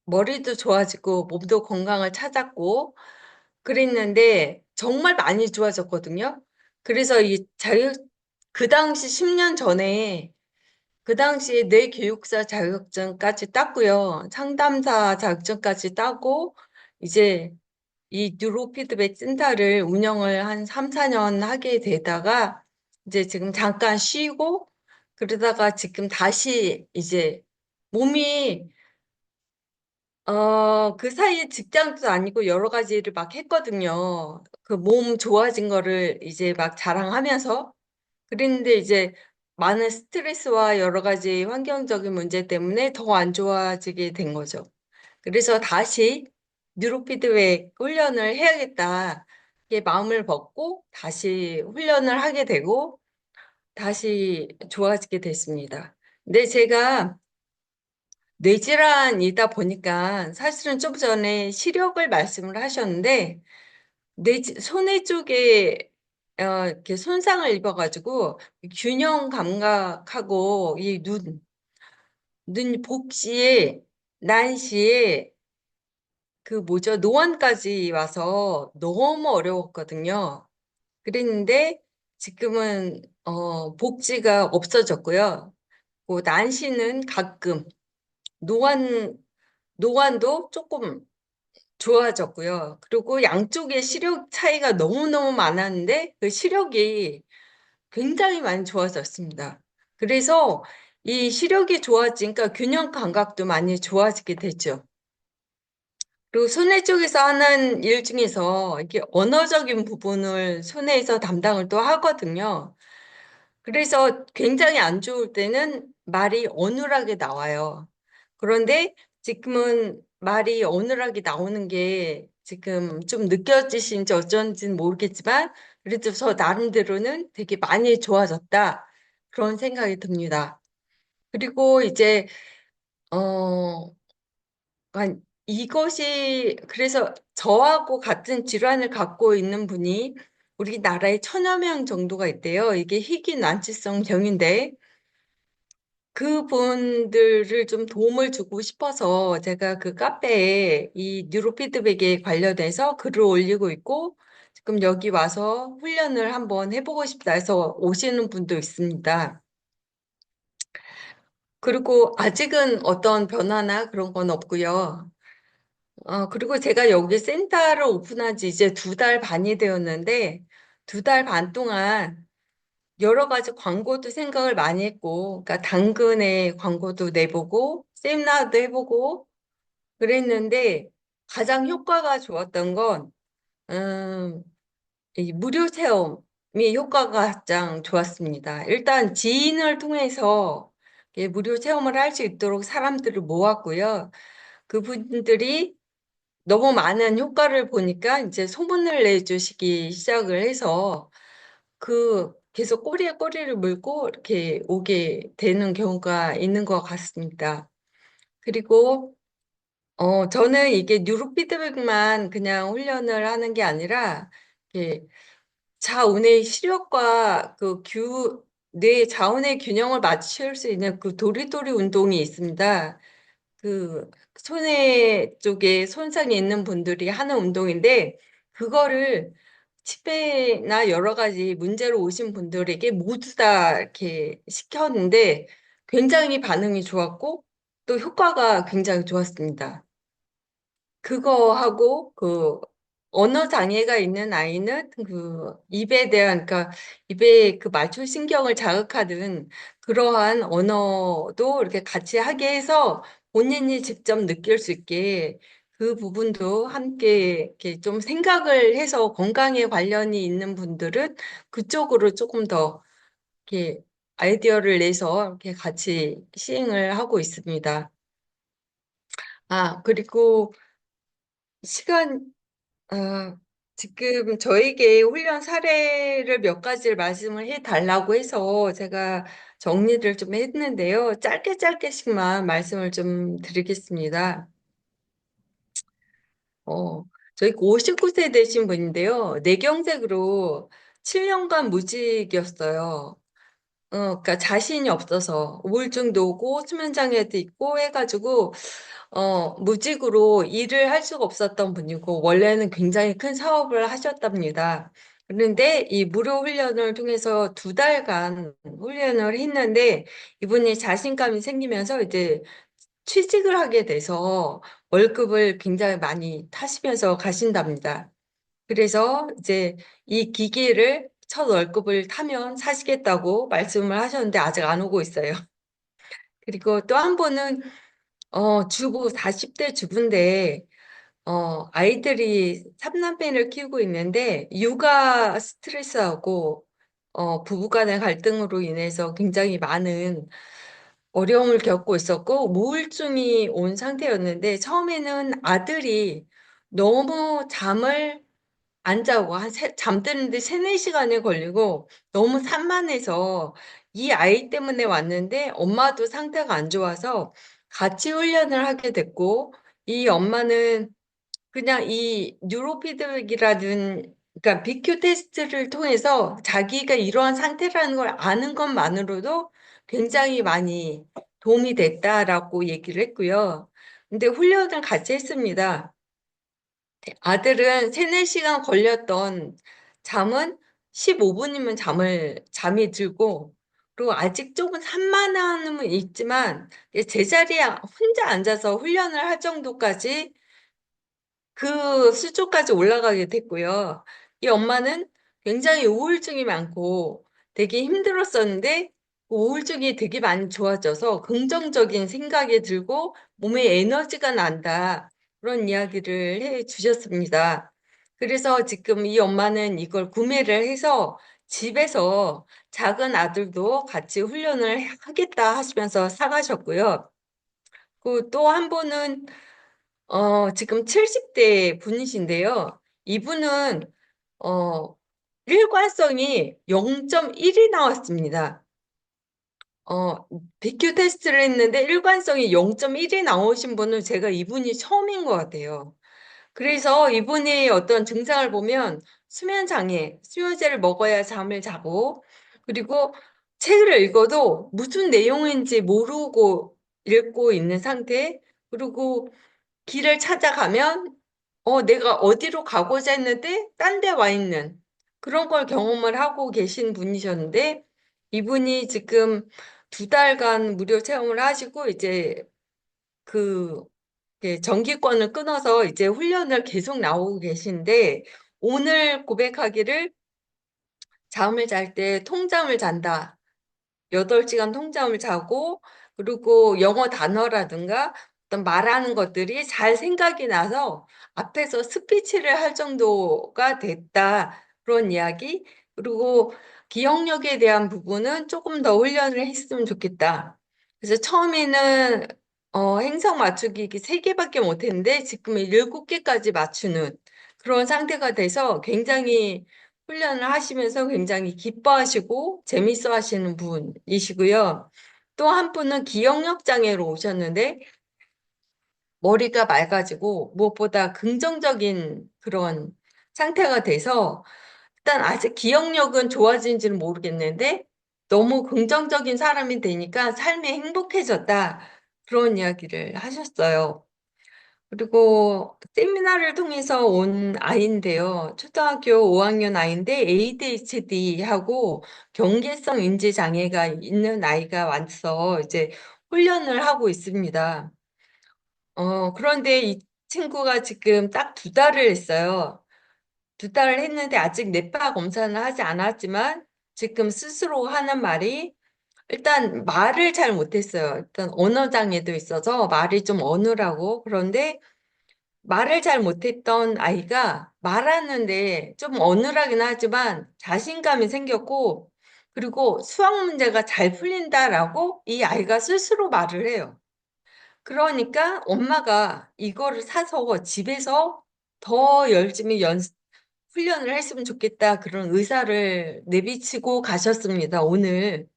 머리도 좋아지고 몸도 건강을 찾았고 그랬는데 정말 많이 좋아졌거든요. 그래서 그 당시 10년 전에 그 당시에 뇌교육사 자격증까지 땄고요. 상담사 자격증까지 따고 이제 이 뉴로피드백 센터를 운영을 한 3, 4년 하게 되다가 이제 지금 잠깐 쉬고 그러다가 지금 다시 이제 몸이 그 사이에 직장도 다니고 여러 가지 일을 막 했거든요. 그 몸 좋아진 거를 이제 막 자랑하면서 그랬는데 이제 많은 스트레스와 여러 가지 환경적인 문제 때문에 더 안 좋아지게 된 거죠. 그래서 다시 뉴로피드백 훈련을 해야겠다. 이게 마음을 먹고 다시 훈련을 하게 되고 다시 좋아지게 됐습니다. 근데 제가 뇌질환이다 보니까 사실은 좀 전에 시력을 말씀을 하셨는데 손해 쪽에 이렇게 손상을 입어가지고 균형 감각하고 이 눈 복시에 난시에 그 뭐죠? 노안까지 와서 너무 어려웠거든요. 그랬는데 지금은 복지가 없어졌고요. 그 난시는 가끔 노안 노안도 조금 좋아졌고요. 그리고 양쪽의 시력 차이가 너무너무 많았는데 그 시력이 굉장히 많이 좋아졌습니다. 그래서 이 시력이 좋아지니까 균형 감각도 많이 좋아지게 됐죠. 그리고 손해 쪽에서 하는 일 중에서 이게 언어적인 부분을 손해에서 담당을 또 하거든요. 그래서 굉장히 안 좋을 때는 말이 어눌하게 나와요. 그런데 지금은 말이 어눌하게 나오는 게 지금 좀 느껴지신지 어쩐지는 모르겠지만 그래도 저 나름대로는 되게 많이 좋아졌다. 그런 생각이 듭니다. 그리고 이제 어 이것이 그래서 저하고 같은 질환을 갖고 있는 분이 우리나라에 1,000여 명 정도가 있대요. 이게 희귀 난치성 병인데 그분들을 좀 도움을 주고 싶어서 제가 그 카페에 이 뉴로피드백에 관련해서 글을 올리고 있고 지금 여기 와서 훈련을 한번 해보고 싶다 해서 오시는 분도 있습니다. 그리고 아직은 어떤 변화나 그런 건 없고요. 그리고 제가 여기 센터를 오픈한 지 이제 2달 반이 되었는데 2달 반 동안 여러 가지 광고도 생각을 많이 했고, 그러니까 당근에 광고도 내보고, 세미나도 해보고, 그랬는데 가장 효과가 좋았던 건, 음, 이 무료 체험이 효과가 가장 좋았습니다. 일단 지인을 통해서 이렇게 무료 체험을 할 수 있도록 사람들을 모았고요. 그분들이 너무 많은 효과를 보니까 이제 소문을 내주시기 시작을 해서 계속 꼬리에 꼬리를 물고 이렇게 오게 되는 경우가 있는 것 같습니다. 그리고, 저는 이게 뉴로피드백만 그냥 훈련을 하는 게 아니라, 이렇게 자운의 시력과 뇌 자운의 균형을 맞출 수 있는 그 도리도리 운동이 있습니다. 그 손해 쪽에 손상이 있는 분들이 하는 운동인데 그거를 치매나 여러 가지 문제로 오신 분들에게 모두 다 이렇게 시켰는데 굉장히 반응이 좋았고 또 효과가 굉장히 좋았습니다. 그거 하고 언어 장애가 있는 아이는 그러니까 입에 그 말초 신경을 자극하는 그러한 언어도 이렇게 같이 하게 해서 본인이 직접 느낄 수 있게 그 부분도 함께 이렇게 좀 생각을 해서 건강에 관련이 있는 분들은 그쪽으로 조금 더 이렇게 아이디어를 내서 이렇게 같이 시행을 하고 있습니다. 그리고 시간, 아, 지금 저에게 훈련 사례를 몇 가지를 말씀을 해달라고 해서 제가 정리를 좀 했는데요. 짧게 짧게씩만 말씀을 좀 드리겠습니다. 어, 저희 59세 되신 분인데요. 뇌경색으로 7년간 무직이었어요. 그러니까 자신이 없어서 우울증도 오고 수면장애도 있고 해가지고 무직으로 일을 할 수가 없었던 분이고 원래는 굉장히 큰 사업을 하셨답니다. 그런데 이 무료 훈련을 통해서 2달간 훈련을 했는데 이분이 자신감이 생기면서 이제 취직을 하게 돼서 월급을 굉장히 많이 타시면서 가신답니다. 그래서 이제 이 기계를 첫 월급을 타면 사시겠다고 말씀을 하셨는데 아직 안 오고 있어요. 그리고 또 한 분은 주부 40대 주부인데 아이들이 3남매를 키우고 있는데 육아 스트레스하고 부부간의 갈등으로 인해서 굉장히 많은 어려움을 겪고 있었고 우울증이 온 상태였는데 처음에는 아들이 너무 잠을 안 자고 잠드는데 3, 4시간이 걸리고 너무 산만해서 이 아이 때문에 왔는데 엄마도 상태가 안 좋아서 같이 훈련을 하게 됐고 이 엄마는 그냥 이 뉴로피드백이라든 그러니까 BQ 테스트를 통해서 자기가 이러한 상태라는 걸 아는 것만으로도 굉장히 많이 도움이 됐다라고 얘기를 했고요. 근데 훈련을 같이 했습니다. 아들은 3, 4시간 걸렸던 잠은 15분이면 잠이 들고, 그리고 아직 조금 산만함은 있지만, 제자리에 혼자 앉아서 훈련을 할 정도까지 그 수조까지 올라가게 됐고요. 이 엄마는 굉장히 우울증이 많고 되게 힘들었었는데 그 우울증이 되게 많이 좋아져서 긍정적인 생각이 들고 몸에 에너지가 난다. 그런 이야기를 해 주셨습니다. 그래서 지금 이 엄마는 이걸 구매를 해서 집에서 작은 아들도 같이 훈련을 하겠다 하시면서 사가셨고요. 그 또 한 분은 지금 70대 분이신데요. 이분은, 어, 일관성이 0.1이 나왔습니다. 어, BQ 테스트를 했는데 일관성이 0.1이 나오신 분은 제가 이분이 처음인 것 같아요. 그래서 이분의 어떤 증상을 보면 수면 장애, 수면제를 먹어야 잠을 자고, 그리고 책을 읽어도 무슨 내용인지 모르고 읽고 있는 상태, 그리고 길을 찾아가면 내가 어디로 가고자 했는데 딴 데 와 있는 그런 걸 경험을 하고 계신 분이셨는데 이분이 지금 2달간 무료 체험을 하시고 이제 그 정기권을 끊어서 이제 훈련을 계속 나오고 계신데 오늘 고백하기를 잠을 잘 때 통잠을 잔다. 8시간 통잠을 자고 그리고 영어 단어라든가 어떤 말하는 것들이 잘 생각이 나서 앞에서 스피치를 할 정도가 됐다. 그런 이야기. 그리고 기억력에 대한 부분은 조금 더 훈련을 했으면 좋겠다. 그래서 처음에는 행성 맞추기 3개밖에 못했는데 지금은 7개까지 맞추는 그런 상태가 돼서 굉장히 훈련을 하시면서 굉장히 기뻐하시고 재밌어 하시는 분이시고요. 또 한 분은 기억력 장애로 오셨는데 머리가 맑아지고 무엇보다 긍정적인 그런 상태가 돼서 일단 아직 기억력은 좋아진지는 모르겠는데 너무 긍정적인 사람이 되니까 삶이 행복해졌다. 그런 이야기를 하셨어요. 그리고 세미나를 통해서 온 아이인데요. 초등학교 5학년 아이인데 ADHD하고 경계성 인지 장애가 있는 아이가 와서 이제 훈련을 하고 있습니다. 그런데 이 친구가 지금 딱 2달을 했어요. 2달을 했는데 아직 뇌파 검사는 하지 않았지만 지금 스스로 하는 말이 일단 말을 잘 못했어요. 일단 언어 장애도 있어서 말이 좀 어눌하고 그런데 말을 잘 못했던 아이가 말하는데 좀 어눌하긴 하지만 자신감이 생겼고, 그리고 수학 문제가 잘 풀린다라고 이 아이가 스스로 말을 해요. 그러니까 엄마가 이거를 사서 집에서 더 열심히 훈련을 했으면 좋겠다. 그런 의사를 내비치고 가셨습니다, 오늘.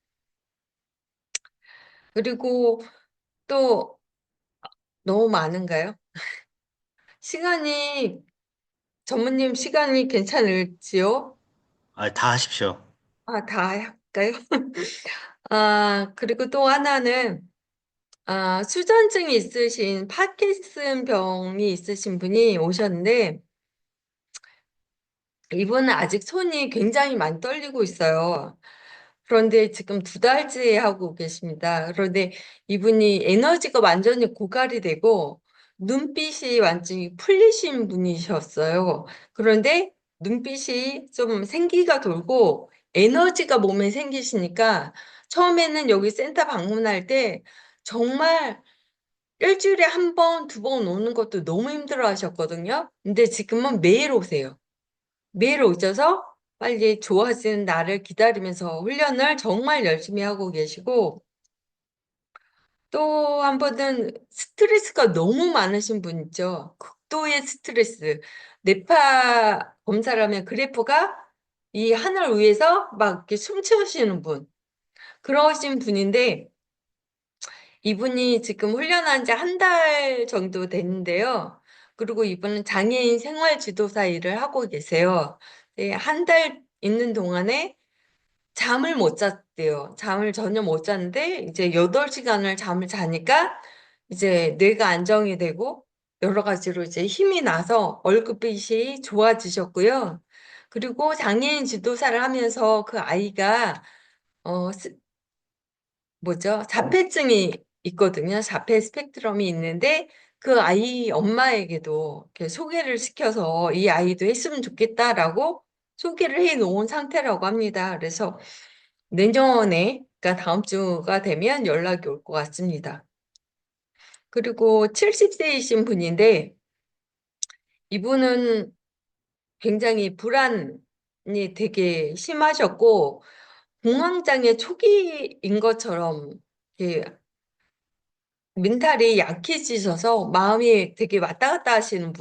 그리고 또 너무 많은가요? 시간이, 전무님 시간이 괜찮을지요? 아, 다 하십시오. 아, 다 할까요? 아, 그리고 또 하나는, 수전증이 있으신 파킨슨 병이 있으신 분이 오셨는데, 이분은 아직 손이 굉장히 많이 떨리고 있어요. 그런데 지금 두 달째 하고 계십니다. 그런데 이분이 에너지가 완전히 고갈이 되고 눈빛이 완전히 풀리신 분이셨어요. 그런데 눈빛이 좀 생기가 돌고 에너지가 몸에 생기시니까 처음에는 여기 센터 방문할 때 정말 일주일에 한 번, 두 번 오는 것도 너무 힘들어 하셨거든요. 근데 지금은 매일 오세요. 매일 오셔서 빨리 좋아지는 날을 기다리면서 훈련을 정말 열심히 하고 계시고, 또 한 번은 스트레스가 너무 많으신 분 있죠. 극도의 스트레스. 뇌파 검사를 하면 그래프가 이 하늘 위에서 막 이렇게 숨쉬시는 분. 그러신 분인데, 이분이 지금 훈련한 지 한 달 정도 됐는데요. 그리고 이분은 장애인 생활 지도사 일을 하고 계세요. 네, 한 달 있는 동안에 잠을 못 잤대요. 잠을 전혀 못 잤는데 이제 8시간을 잠을 자니까 이제 뇌가 안정이 되고 여러 가지로 이제 힘이 나서 얼굴빛이 좋아지셨고요. 그리고 장애인 지도사를 하면서 그 아이가 어, 뭐죠? 자폐증이 있거든요. 자폐 스펙트럼이 있는데 그 아이 엄마에게도 이렇게 소개를 시켜서 이 아이도 했으면 좋겠다라고 소개를 해 놓은 상태라고 합니다. 그래서 내년에, 그러니까 다음 주가 되면 연락이 올 것 같습니다. 그리고 70세이신 분인데 이분은 굉장히 불안이 되게 심하셨고 공황장애 초기인 것처럼 이렇게 멘탈이 약해지셔서 마음이 되게 왔다 갔다 하시는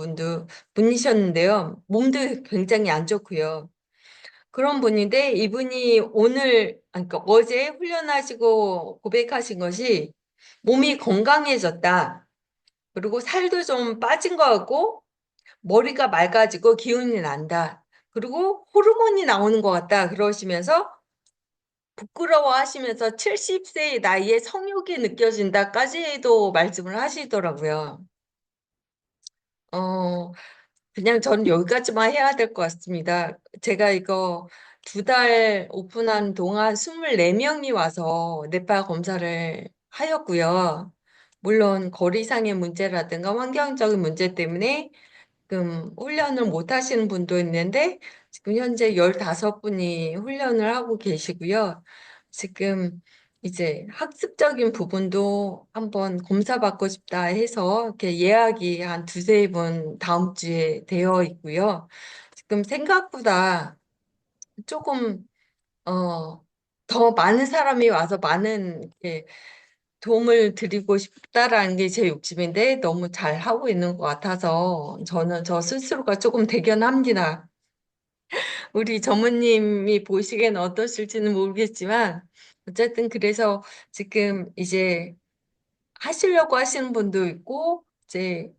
분이셨는데요. 몸도 굉장히 안 좋고요. 그런 분인데 이분이 오늘, 아니, 그러니까 어제 훈련하시고 고백하신 것이 몸이 건강해졌다. 그리고 살도 좀 빠진 것 같고 머리가 맑아지고 기운이 난다. 그리고 호르몬이 나오는 것 같다. 그러시면서 부끄러워하시면서 70세의 나이에 성욕이 느껴진다까지도 말씀을 하시더라고요. 어, 그냥 저는 여기까지만 해야 될 것 같습니다. 제가 이거 두 달 오픈한 동안 24명이 와서 뇌파 검사를 하였고요. 물론 거리상의 문제라든가 환경적인 문제 때문에 지금 훈련을 못 하시는 분도 있는데 지금 현재 15분이 훈련을 하고 계시고요. 지금 이제 학습적인 부분도 한번 검사 받고 싶다 해서 이렇게 예약이 한 두세 분 다음 주에 되어 있고요. 지금 생각보다 조금 더 많은 사람이 와서 많은 이렇게 도움을 드리고 싶다라는 게 제 욕심인데 너무 잘 하고 있는 것 같아서 저는 저 스스로가 조금 대견합니다. 우리 전무님이 보시기에는 어떠실지는 모르겠지만 어쨌든 그래서 지금 이제 하시려고 하시는 분도 있고 이제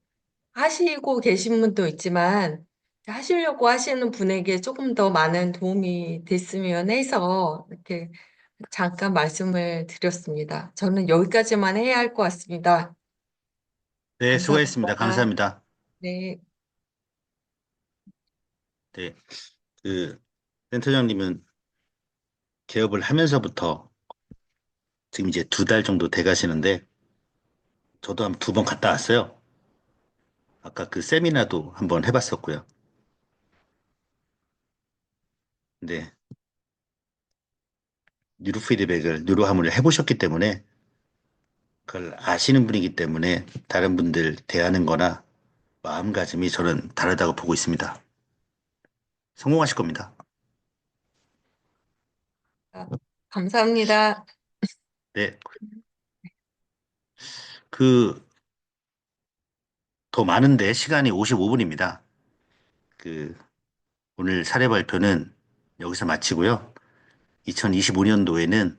하시고 계신 분도 있지만 하시려고 하시는 분에게 조금 더 많은 도움이 됐으면 해서 이렇게 잠깐 말씀을 드렸습니다. 저는 여기까지만 해야 할 것 같습니다. 네, 수고했습니다. 감사합니다. 감사합니다. 네. 네, 그 센터장님은 개업을 하면서부터 지금 이제 2달 정도 돼 가시는데 저도 한 2번 갔다 왔어요. 아까 그 세미나도 한번 해봤었고요. 근데 뉴로 피드백을 뉴로하모를 해보셨기 때문에 그걸 아시는 분이기 때문에 다른 분들 대하는 거나 마음가짐이 저는 다르다고 보고 있습니다. 성공하실 겁니다. 감사합니다. 네, 그 더 많은데 시간이 55분입니다. 그 오늘 사례 발표는 여기서 마치고요. 2025년도에는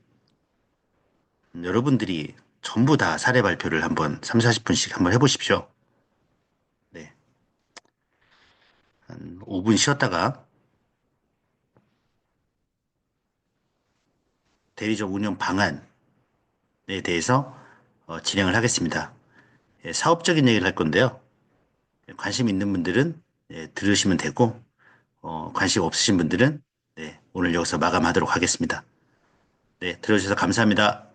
여러분들이 전부 다 사례 발표를 한번 3, 40분씩 한번 해보십시오. 네. 한 5분 쉬었다가 대리점 운영 방안에 대해서 진행을 하겠습니다. 예, 사업적인 얘기를 할 건데요. 관심 있는 분들은 들으시면 되고, 관심 없으신 분들은 오늘 여기서 마감하도록 하겠습니다. 네, 들어주셔서 감사합니다.